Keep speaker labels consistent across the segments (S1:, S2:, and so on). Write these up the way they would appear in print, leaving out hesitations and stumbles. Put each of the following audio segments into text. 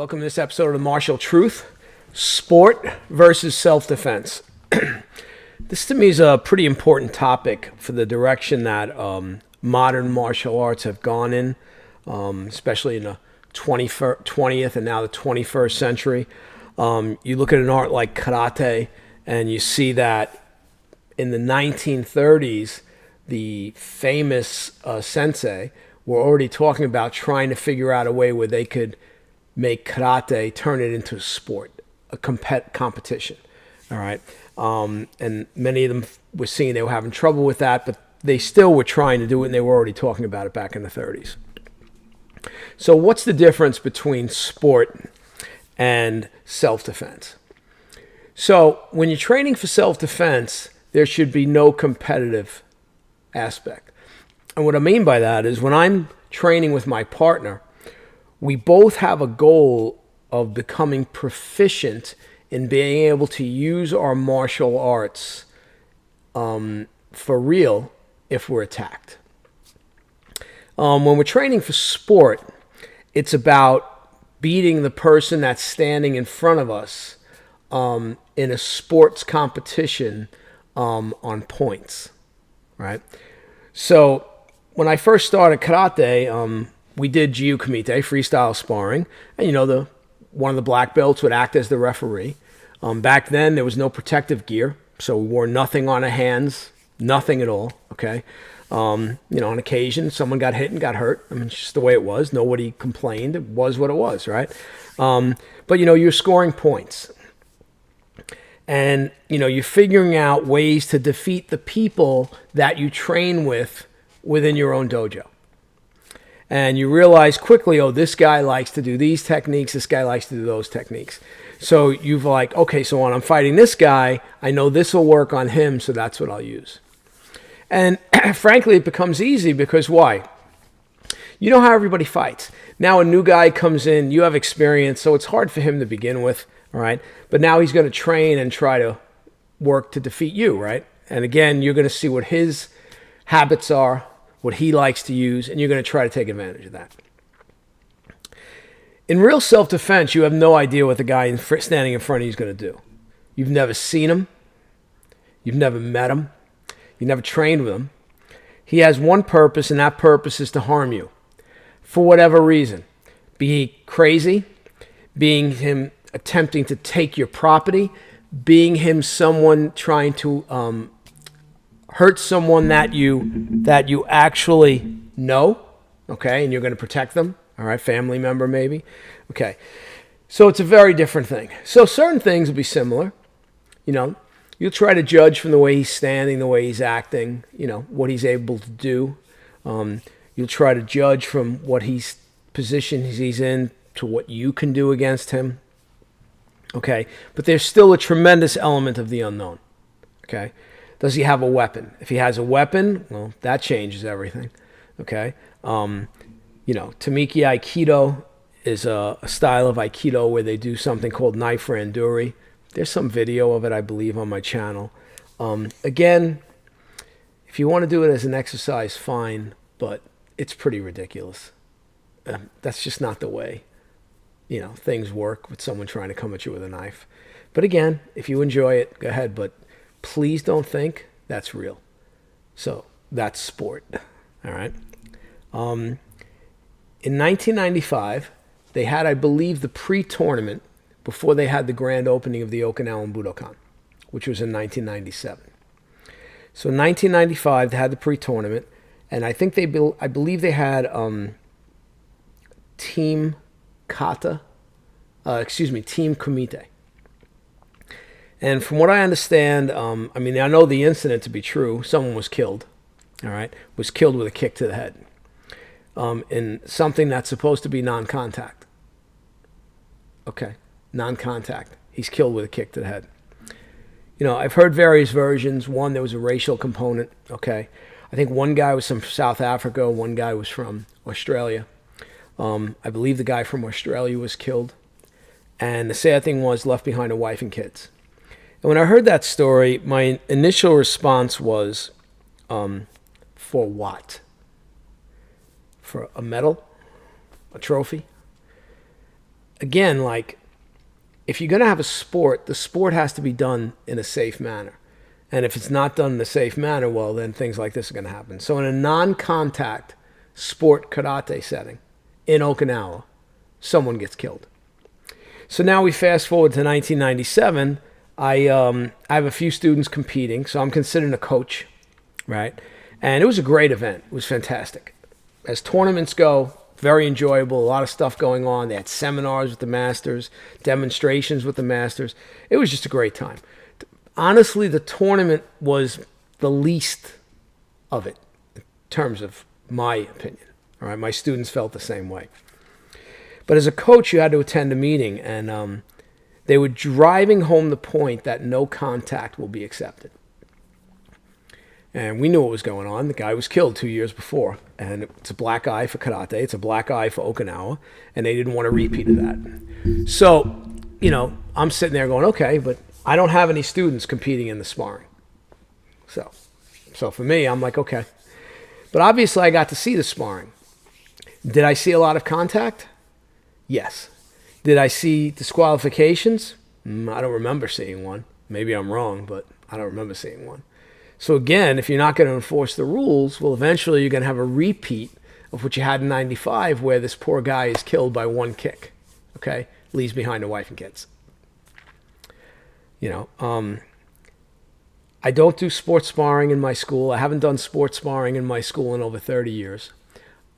S1: Welcome to this episode of The Martial Truth, Sport versus Self-Defense. This to me is a pretty important topic for the direction that modern martial arts have gone in, especially in the 20th and now the 21st century. You look at an art like karate and you see that in the 1930s, the famous sensei were already talking about trying to figure out a way where they could make karate, turn it into a sport, a competition. All right. And many of them were seeing they were having trouble with that, but they still were trying to do it, and they were already talking about it back in the 30s. So what's the difference between sport and self-defense? So when you're training for self-defense, there should be no competitive aspect. And what I mean by that is when I'm training with my partner, we both have a goal of becoming proficient in being able to use our martial arts for real if we're attacked. When we're training for sport, it's about beating the person that's standing in front of us in a sports competition on points, right? So when I first started karate, we did Jiu Kumite, freestyle sparring, and one of the black belts would act as the referee. Back then, there was no protective gear, so we wore nothing on our hands, nothing at all, okay? On occasion, someone got hit and got hurt. I mean, it's just the way it was. Nobody complained. It was what it was, right? But you're scoring points. And, you're figuring out ways to defeat the people that you train with within your own dojo. And you realize quickly, this guy likes to do these techniques, this guy likes to do those techniques. So you've okay, so when I'm fighting this guy, I know this will work on him, so that's what I'll use. And frankly, it becomes easy because why? You know how everybody fights. Now a new guy comes in, you have experience, so it's hard for him to begin with, all right? But now he's going to train and try to work to defeat you, right? And again, you're going to see what his habits are, what he likes to use, and you're going to try to take advantage of that. In real self-defense, you have no idea what the guy standing in front of you is going to do. You've never seen him. You've never met him. You've never trained with him. He has one purpose, and that purpose is to harm you for whatever reason. Be he crazy, being him attempting to take your property, being him someone trying to hurt someone that you actually know, okay, and you're going to protect them, all right, family member maybe, okay. So it's a very different thing. So certain things will be similar, You'll try to judge from the way he's standing, the way he's acting, what he's able to do. You'll try to judge from what position he's in to what you can do against him, okay. But there's still a tremendous element of the unknown, okay. Does he have a weapon? If he has a weapon, well, that changes everything, okay? Tamiki Aikido is a style of Aikido where they do something called knife randuri. There's some video of it, I believe, on my channel. Again, if you want to do it as an exercise, fine, but it's pretty ridiculous. That's just not the way, things work with someone trying to come at you with a knife. But again, if you enjoy it, go ahead, but please don't think that's real. So that's sport, all right? In 1995, they had, I believe, the pre-tournament before they had the grand opening of the Okinawan Budokan, which was in 1997. So in 1995, they had the pre-tournament, and I think I believe they had Team Kumite. And from what I understand, I know the incident to be true. Someone was killed, all right? Was killed with a kick to the head in something that's supposed to be non-contact. Okay, non-contact. He's killed with a kick to the head. I've heard various versions. One, there was a racial component, okay? I think one guy was from South Africa, one guy was from Australia. I believe the guy from Australia was killed. And the sad thing was left behind a wife and kids. And when I heard that story, my initial response was, for what? For a medal? A trophy? again, like, if you're going to have a sport, the sport has to be done in a safe manner. And if it's not done in a safe manner, well, then things like this are going to happen. So in a non-contact sport karate setting in Okinawa, someone gets killed. So now we fast forward to 1997. I have a few students competing, so I'm considered a coach, right? And it was a great event. It was fantastic. As tournaments go, very enjoyable, a lot of stuff going on. They had seminars with the masters, demonstrations with the masters. It was just a great time. Honestly, the tournament was the least of it in terms of my opinion. All right, my students felt the same way. But as a coach, you had to attend a meeting, and they were driving home the point that no contact will be accepted. And we knew what was going on. The guy was killed 2 years before. And it's a black eye for karate. It's a black eye for Okinawa. And they didn't want a repeat of that. So, I'm sitting there going, okay, but I don't have any students competing in the sparring. So for me, I'm like, okay. But obviously, I got to see the sparring. Did I see a lot of contact? Yes. Did I see disqualifications? I don't remember seeing one. Maybe I'm wrong, but I don't remember seeing one. So again, if you're not going to enforce the rules, well, eventually you're going to have a repeat of what you had in 95, where this poor guy is killed by one kick, okay? Leaves behind a wife and kids. I don't do sports sparring in my school. I haven't done sports sparring in my school in over 30 years.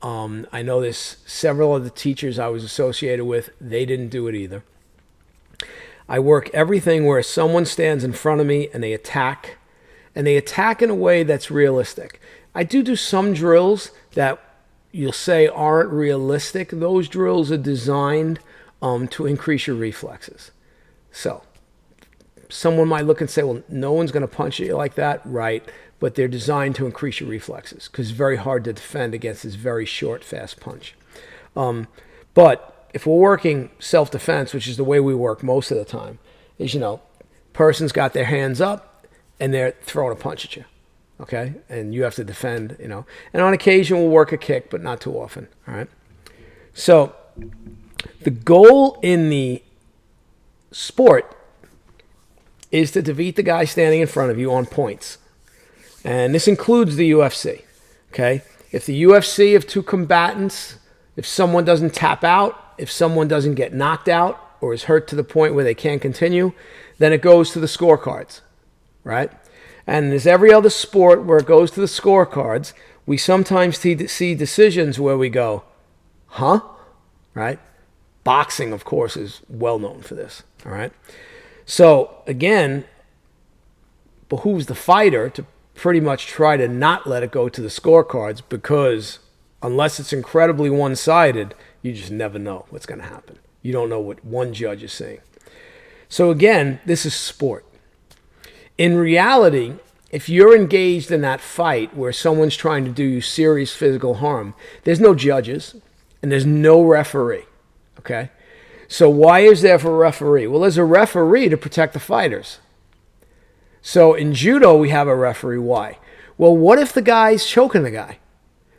S1: I know there's several of the teachers I was associated with, they didn't do it either. I work everything where someone stands in front of me and they attack in a way that's realistic. I do some drills that you'll say aren't realistic. Those drills are designed to increase your reflexes. So someone might look and say, well, no one's going to punch you like that. Right. But they're designed to increase your reflexes because it's very hard to defend against this very short, fast punch. But if we're working self-defense, which is the way we work most of the time, is, person's got their hands up, and they're throwing a punch at you, okay? And you have to defend, And on occasion, we'll work a kick, but not too often, all right? So the goal in the sport is to defeat the guy standing in front of you on points. And this includes the UFC, okay? If the UFC have two combatants, if someone doesn't tap out, if someone doesn't get knocked out or is hurt to the point where they can't continue, then it goes to the scorecards. Right? And as every other sport where it goes to the scorecards, we sometimes see decisions where we go, huh? Right? Boxing, of course, is well known for this. All right? So, again, behooves the fighter to pretty much try to not let it go to the scorecards because unless it's incredibly one-sided, you just never know what's going to happen. You don't know what one judge is saying. So, again, this is sport. In reality, if you're engaged in that fight where someone's trying to do you serious physical harm, there's no judges and there's no referee, okay? So why is there a referee? Well, there's a referee to protect the fighters. So in judo, we have a referee. Why? Well, what if the guy's choking the guy?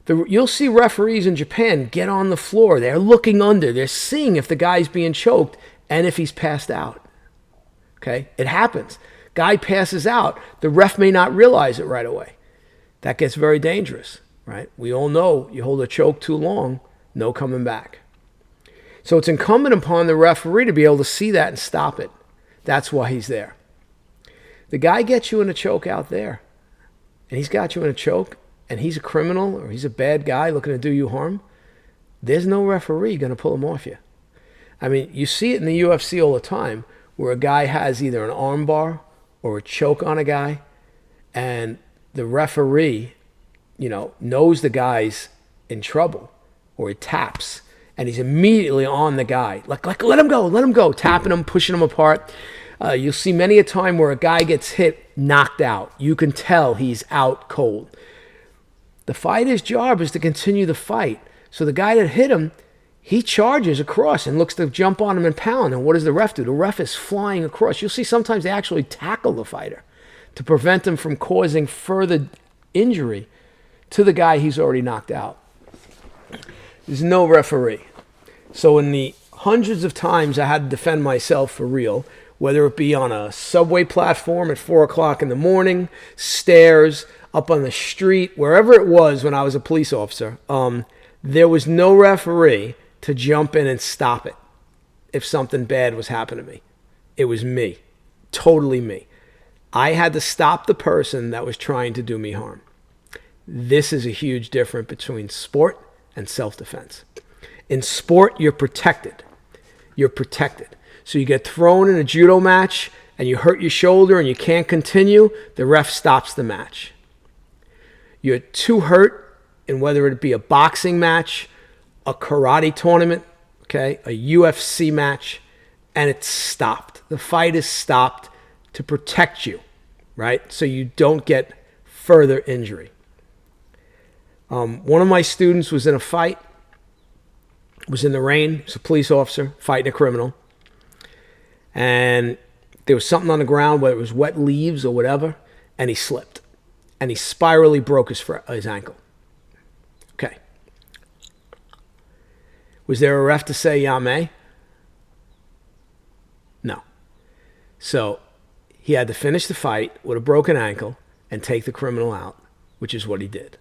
S1: You'll see referees in Japan get on the floor. They're looking under. They're seeing if the guy's being choked and if he's passed out, okay? It happens. Guy passes out, the ref may not realize it right away. That gets very dangerous, right? We all know you hold a choke too long, no coming back. So it's incumbent upon the referee to be able to see that and stop it. That's why he's there. The guy gets you in a choke out there, and he's got you in a choke, and he's a criminal or he's a bad guy looking to do you harm. There's no referee going to pull him off you. I mean, you see it in the UFC all the time where a guy has either an arm bar or a choke on a guy, and the referee, knows the guy's in trouble, or he taps, and he's immediately on the guy. Like let him go, tapping him, pushing him apart. You'll see many a time where a guy gets hit, knocked out. You can tell he's out cold. The fighter's job is to continue the fight. So the guy that hit him, he charges across and looks to jump on him and pound. And what does the ref do? The ref is flying across. You'll see sometimes they actually tackle the fighter to prevent him from causing further injury to the guy he's already knocked out. There's no referee. So in the hundreds of times I had to defend myself for real, whether it be on a subway platform at 4 o'clock in the morning, stairs, up on the street, wherever it was when I was a police officer. There was no referee to jump in and stop it if something bad was happening to me. It was me, totally me. I had to stop the person that was trying to do me harm. This is a huge difference between sport and self-defense. In sport, you're protected. You're protected. So you get thrown in a judo match and you hurt your shoulder and you can't continue, the ref stops the match. You're too hurt in whether it be a boxing match, a karate tournament, okay, a UFC match, and it's stopped. The fight is stopped to protect you, right? So you don't get further injury. One of my students was in a fight, was in the rain. He was a police officer fighting a criminal. And there was something on the ground, whether it was wet leaves or whatever, and he slipped. And he spirally broke his ankle. Okay. Was there a ref to say, Yame? No. So he had to finish the fight with a broken ankle and take the criminal out, which is what he did.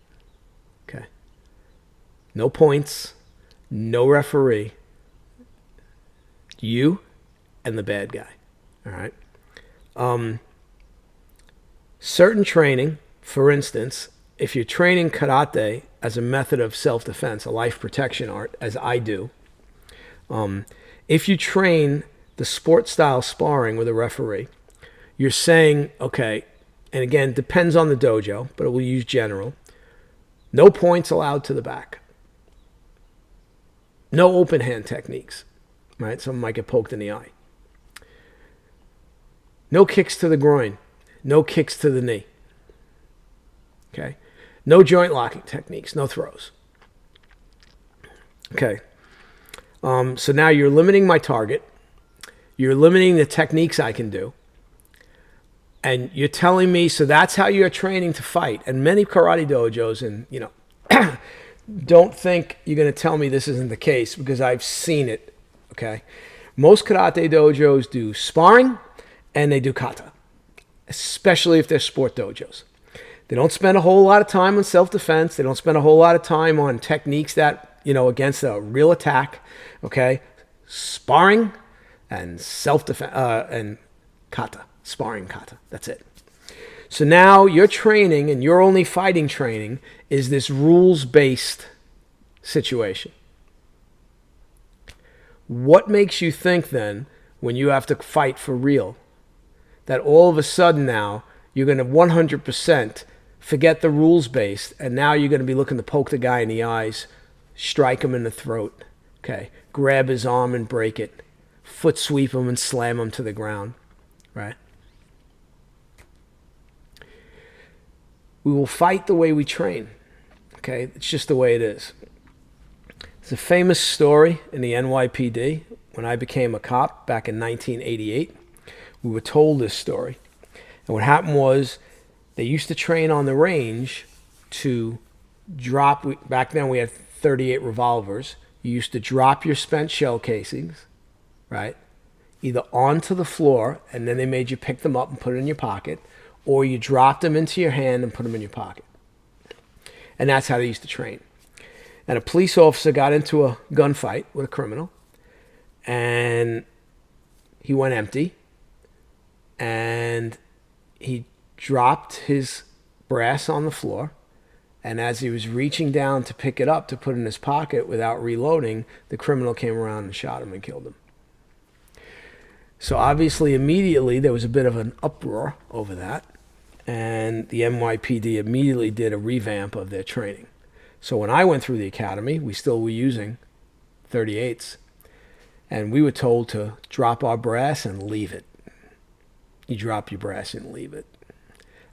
S1: Okay. No points, no referee. You and the bad guy. All right. Certain training, for instance, if you're training karate as a method of self-defense, a life protection art, as I do, if you train the sport style sparring with a referee, you're saying, okay, and again, depends on the dojo, but we'll use general. No points allowed to the back. No open hand techniques, right? Someone might get poked in the eye. No kicks to the groin. No kicks to the knee. Okay? No joint locking techniques. No throws. Okay. So now you're limiting my target. You're limiting the techniques I can do. And you're telling me, so that's how you're training to fight. And many karate dojos, and you know, don't think you're going to tell me this isn't the case, because I've seen it. Okay? Most karate dojos do sparring and they do kata, especially if they're sport dojos. They don't spend a whole lot of time on self-defense. They don't spend a whole lot of time on techniques that, you know, against a real attack. Okay? Sparring and self-defense and kata. Sparring kata. That's it. So now your training, and your only fighting training, is this rules-based situation. What makes you think then, when you have to fight for real, that all of a sudden now you're going to 100% forget the rules-based, and now you're going to be looking to poke the guy in the eyes, strike him in the throat, okay, grab his arm and break it, foot sweep him and slam him to the ground, right? We will fight the way we train, okay? It's just the way it is. There's a famous story in the NYPD. When I became a cop back in 1988, we were told this story. And what happened was, they used to train on the range to drop, back then we had 38 revolvers. You used to drop your spent shell casings, right? Either onto the floor, and then they made you pick them up and put it in your pocket, or you dropped them into your hand and put them in your pocket. And that's how they used to train. And a police officer got into a gunfight with a criminal, and he went empty, and he dropped his brass on the floor, and as he was reaching down to pick it up to put in his pocket without reloading, the criminal came around and shot him and killed him. So obviously immediately there was a bit of an uproar over that, and the NYPD immediately did a revamp of their training. So when I went through the academy, we still were using 38s, and we were told to drop our brass and leave it. You drop your brass and leave it.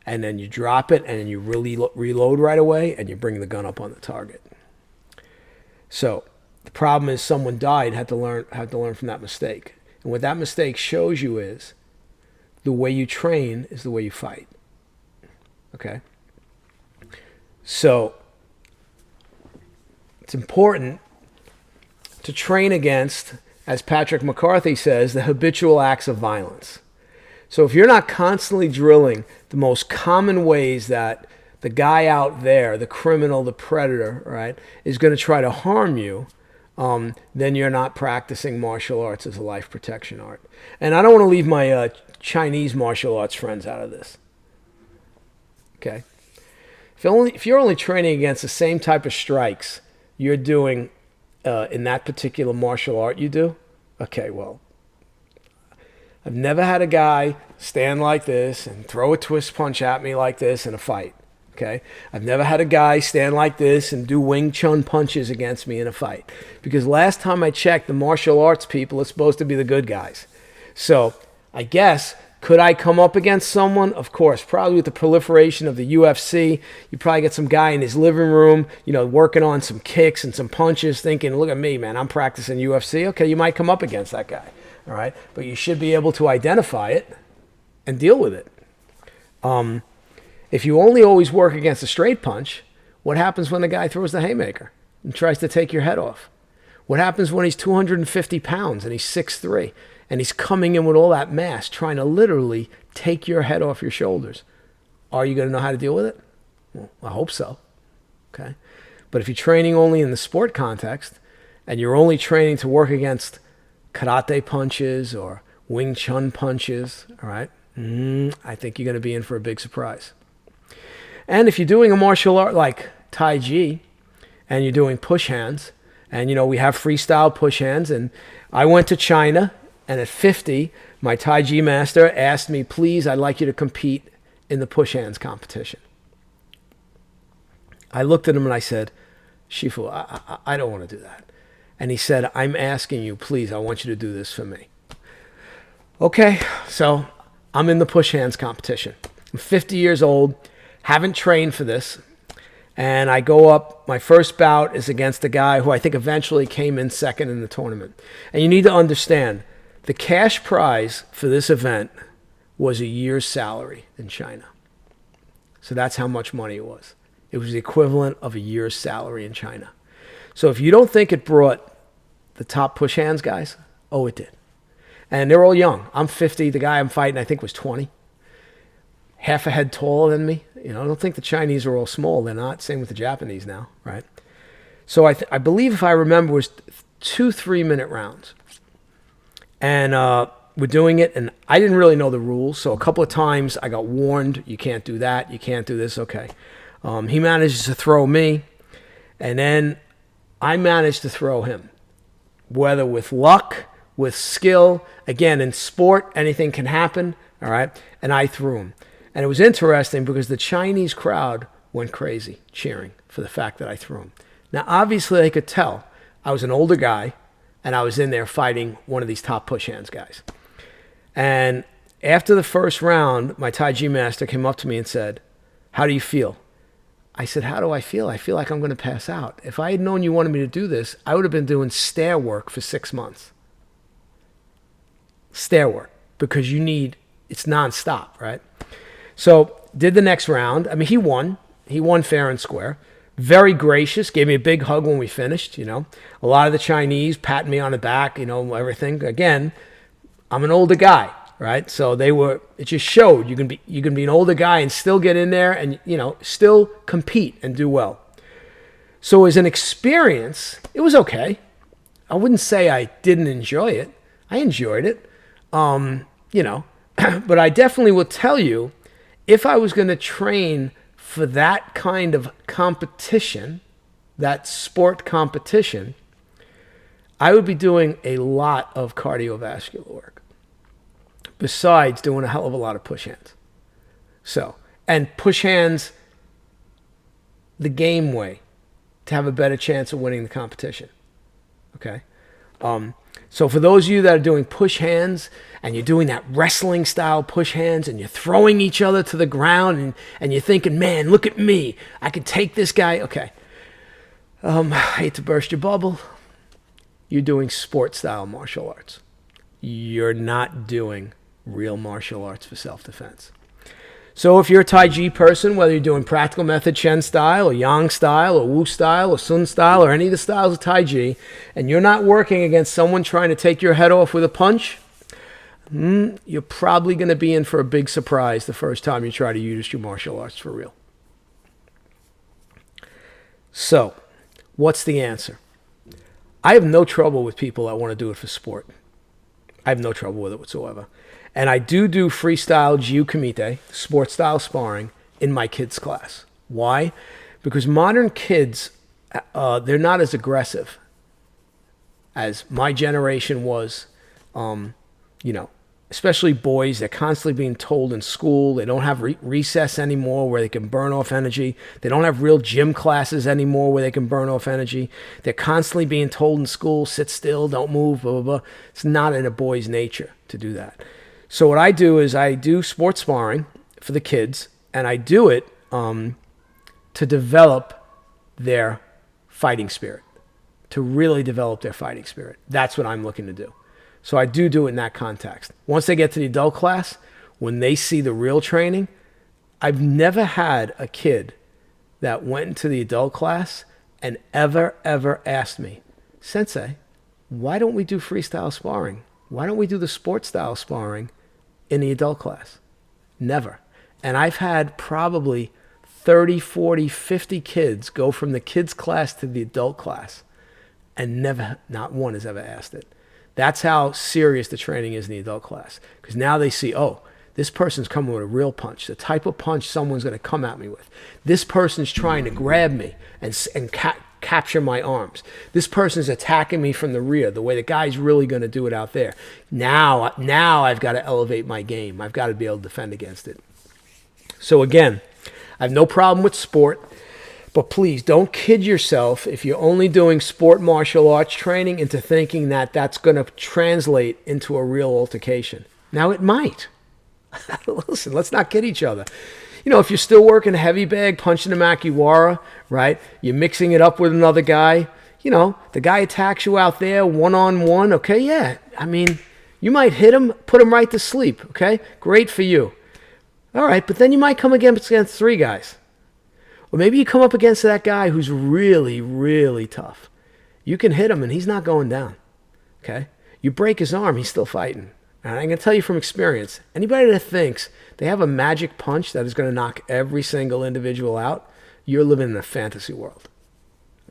S1: And then you drop it, and then you really reload right away, and you bring the gun up on the target. So the problem is, someone died, had to learn from that mistake. And what that mistake shows you is, the way you train is the way you fight. Okay? So it's important to train against as Patrick McCarthy says, the habitual acts of violence. So if you're not constantly drilling the most common ways that the guy out there, the criminal, the predator, right, is going to try to harm you, then you're not practicing martial arts as a life protection art. And I don't want to leave my Chinese martial arts friends out of this. Okay? If you're only training against the same type of strikes you're doing in that particular martial art you do, okay, well, I've never had a guy stand like this and throw a twist punch at me like this in a fight. Okay? I've never had a guy stand like this and do Wing Chun punches against me in a fight. Because last time I checked, the martial arts people are supposed to be the good guys. So I guess, could I come up against someone? Of course. Probably with the proliferation of the UFC, you probably get some guy in his living room, working on some kicks and some punches, thinking, look at me, man, I'm practicing UFC. Okay, you might come up against that guy. All right? But you should be able to identify it and deal with it. If you only always work against a straight punch, what happens when the guy throws the haymaker and tries to take your head off? What happens when he's 250 pounds and he's 6'3", and he's coming in with all that mass, trying to literally take your head off your shoulders? Are you going to know how to deal with it? Well, I hope so. Okay? But if you're training only in the sport context, and you're only training to work against karate punches or Wing Chun punches, all right, I think you're going to be in for a big surprise. And if you're doing a martial art like Tai Chi, and you're doing push hands, and we have freestyle push hands, and I went to China, and at 50, my Tai Chi master asked me, please, I'd like you to compete in the push hands competition. I looked at him and I said, Shifu, I don't want to do that. And he said, I'm asking you, please, I want you to do this for me. Okay, so I'm in the push hands competition. I'm 50 years old. Haven't trained for this, and I go up. My first bout is against a guy who I think eventually came in second in the tournament. And you need to understand, the cash prize for this event was a year's salary in China. So that's how much money it was. It was the equivalent of a year's salary in China. So if you don't think it brought the top push hands guys, oh, it did. And they're all young. I'm 50. The guy I'm fighting, I think, was 20. Half a head taller than me. I don't think the Chinese are all small. They're not. Same with the Japanese now, right? So I believe, if I remember, it was 2 3-minute rounds. And we're doing it, and I didn't really know the rules. So a couple of times I got warned, you can't do that, you can't do this. Okay. He manages to throw me, and then I managed to throw him. Whether with luck, with skill, again, in sport, anything can happen, all right? And I threw him. And it was interesting because the Chinese crowd went crazy cheering for the fact that I threw him. Now, obviously, they could tell I was an older guy, and I was in there fighting one of these top push hands guys. And after the first round, my Tai Chi master came up to me and said, how do you feel? I said, how do I feel? I feel like I'm going to pass out. If I had known you wanted me to do this, I would have been doing stair work for 6 months. Stair work, because it's nonstop, right? So did the next round. I mean, he won. He won fair and square. Very gracious. Gave me a big hug when we finished, A lot of the Chinese patting me on the back, everything. Again, I'm an older guy, right? So it just showed you can be an older guy and still get in there and, still compete and do well. So as an experience, it was okay. I wouldn't say I didn't enjoy it. I enjoyed it, but I definitely will tell you, if I was going to train for that kind of competition, that sport competition, I would be doing a lot of cardiovascular work, besides doing a hell of a lot of push hands. So, and push hands the game way to have a better chance of winning the competition. Okay? So for those of you that are doing push hands, and you're doing that wrestling style push hands, and you're throwing each other to the ground, and you're thinking, man, look at me, I can take this guy. Okay. I hate to burst your bubble. You're doing sport style martial arts. You're not doing real martial arts for self-defense. So if you're a Tai Chi person, whether you're doing practical method Chen style or Yang style or Wu style or Sun style or any of the styles of Tai Chi, and you're not working against someone trying to take your head off with a punch, you're probably going to be in for a big surprise the first time you try to use your martial arts for real. So, what's the answer? I have no trouble with people that want to do it for sport. I have no trouble with it whatsoever. And I do freestyle Jiu Kumite, sports style sparring, in my kids' class. Why? Because modern kids, they're not as aggressive as my generation was. Especially boys, they're constantly being told in school. They don't have recess anymore where they can burn off energy. They don't have real gym classes anymore where they can burn off energy. They're constantly being told in school, sit still, don't move, blah, blah, blah. It's not in a boy's nature to do that. So what I do is I do sports sparring for the kids, and I do it to develop their fighting spirit, to really develop their fighting spirit. That's what I'm looking to do. So I do it in that context. Once they get to the adult class, when they see the real training, I've never had a kid that went into the adult class and ever asked me, Sensei, why don't we do freestyle sparring? Why don't we do the sports style sparring in the adult class? Never. And I've had probably 30, 40, 50 kids go from the kids class to the adult class, and not one has ever asked it. That's how serious the training is in the adult class. Because now they see, oh, this person's coming with a real punch, the type of punch someone's going to come at me with. This person's trying to grab me and capture my arms. This person's attacking me from the rear, the way the guy's really going to do it out there. Now I've got to elevate my game. I've got to be able to defend against it. So again, I have no problem with sport. But please don't kid yourself if you're only doing sport martial arts training into thinking that that's going to translate into a real altercation. Now, it might. Listen, let's not kid each other. If you're still working a heavy bag, punching a makiwara, right? You're mixing it up with another guy. The guy attacks you out there one-on-one. Okay, yeah. You might hit him, put him right to sleep. Okay, great for you. All right, but then you might come against 3 guys. Or maybe you come up against that guy who's really, really tough. You can hit him and he's not going down. Okay? You break his arm, he's still fighting. And I'm going to tell you from experience, anybody that thinks they have a magic punch that is going to knock every single individual out, you're living in a fantasy world.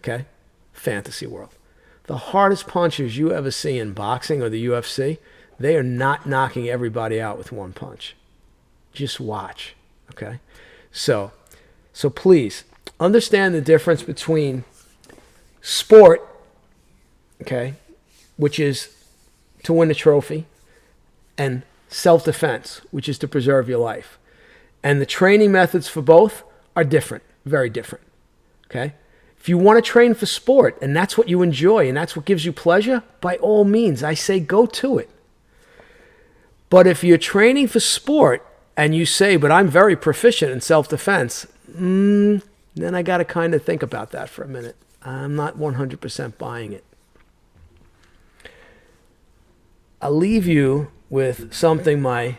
S1: Okay? Fantasy world. The hardest punchers you ever see in boxing or the UFC, they are not knocking everybody out with one punch. Just watch. Okay? So please, understand the difference between sport, okay, which is to win a trophy, and self-defense, which is to preserve your life. And the training methods for both are different, very different, okay? If you want to train for sport, and that's what you enjoy, and that's what gives you pleasure, by all means, I say go to it. But if you're training for sport, and you say, but I'm very proficient in self-defense, then I got to kind of think about that for a minute. I'm not 100% buying it. I'll leave you with something my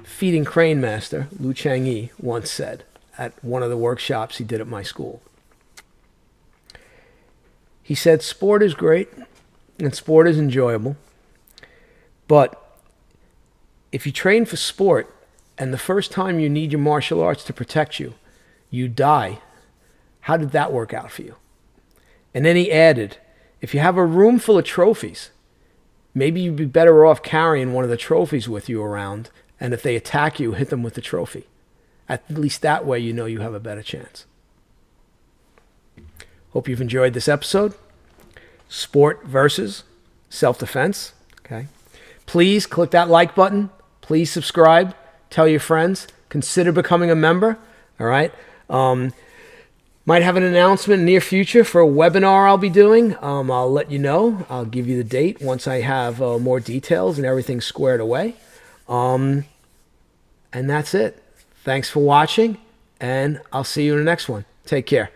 S1: feeding crane master, Lu Changyi, once said at one of the workshops he did at my school. He said, sport is great and sport is enjoyable, but if you train for sport and the first time you need your martial arts to protect you, you die, how did that work out for you? And then he added, if you have a room full of trophies, maybe you'd be better off carrying one of the trophies with you around, and if they attack you, hit them with the trophy. At least that way you know you have a better chance. Hope you've enjoyed this episode. Sport versus self-defense. Okay. Please click that like button. Please subscribe. Tell your friends. Consider becoming a member. All right. Might have an announcement in the near future for a webinar I'll be doing. I'll let you know. I'll give you the date once I have more details and everything squared away. And that's it. Thanks for watching, and I'll see you in the next one. Take care.